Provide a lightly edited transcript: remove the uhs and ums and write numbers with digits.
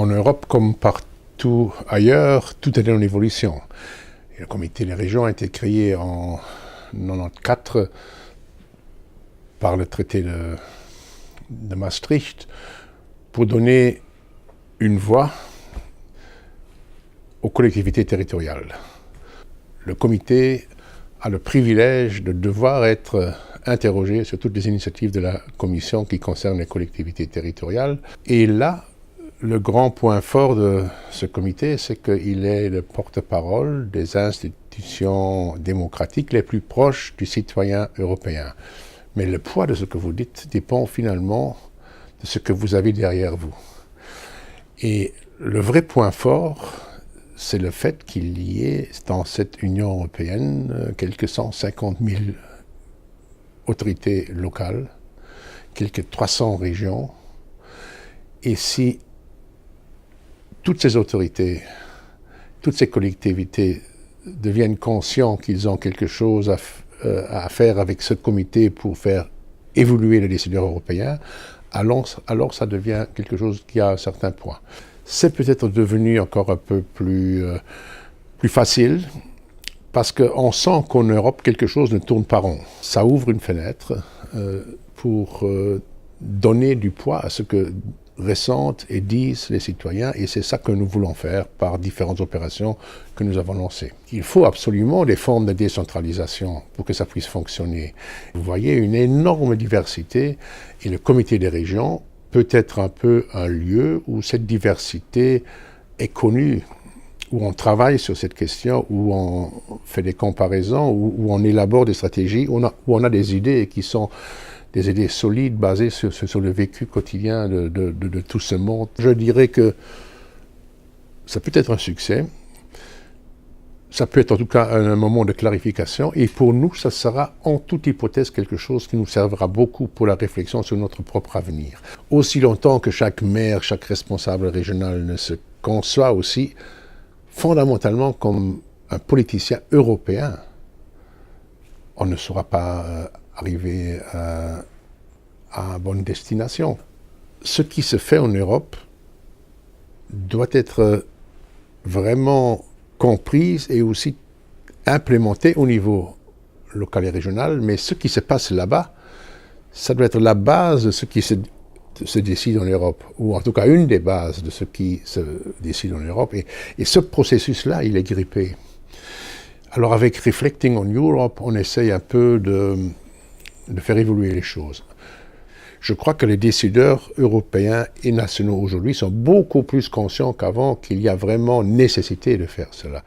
En Europe, comme partout ailleurs, tout est en évolution. Et le comité des régions a été créé en 1994 par le traité de Maastricht pour donner une voix aux collectivités territoriales. Le comité a le privilège de devoir être interrogé sur toutes les initiatives de la Commission qui concernent les collectivités territoriales. Et là, le grand point fort de ce comité, c'est qu'il est le porte-parole des institutions démocratiques les plus proches du citoyen européen. Mais le poids de ce que vous dites dépend finalement de ce que vous avez derrière vous. Et le vrai point fort, c'est le fait qu'il y ait dans cette Union européenne quelques 150 000 autorités locales, quelques 300 régions. Et si toutes ces autorités, toutes ces collectivités deviennent conscients qu'ils ont quelque chose à faire avec ce comité pour faire évoluer les décideurs européens, alors ça devient quelque chose qui a un certain poids. C'est peut-être devenu encore un peu plus facile, parce qu'on sent qu'en Europe, quelque chose ne tourne pas rond. Ça ouvre une fenêtre pour donner du poids à ce que ressentent et disent les citoyens, et c'est ça que nous voulons faire par différentes opérations que nous avons lancées. Il faut absolument des formes de décentralisation pour que ça puisse fonctionner. Vous voyez une énorme diversité, et le comité des régions peut être un peu un lieu où cette diversité est connue, où on travaille sur cette question, où on fait des comparaisons, où on élabore des stratégies, où on a des idées qui sont des idées solides basées sur le vécu quotidien de tout ce monde. Je dirais que ça peut être un succès, ça peut être en tout cas un moment de clarification, et pour nous, ça sera en toute hypothèse quelque chose qui nous servira beaucoup pour la réflexion sur notre propre avenir. Aussi longtemps que chaque maire, chaque responsable régional ne se conçoit aussi fondamentalement comme un politicien européen, on ne saura pas arriver à bonne destination. Ce qui se fait en Europe doit être vraiment compris et aussi implémenté au niveau local et régional, mais ce qui se passe là-bas, ça doit être la base de ce qui se décide en Europe, ou en tout cas une des bases de ce qui se décide en Europe, et ce processus-là, il est grippé. Alors avec Reflecting on Europe, on essaye un peu de faire évoluer les choses. Je crois que les décideurs européens et nationaux aujourd'hui sont beaucoup plus conscients qu'avant qu'il y a vraiment nécessité de faire cela.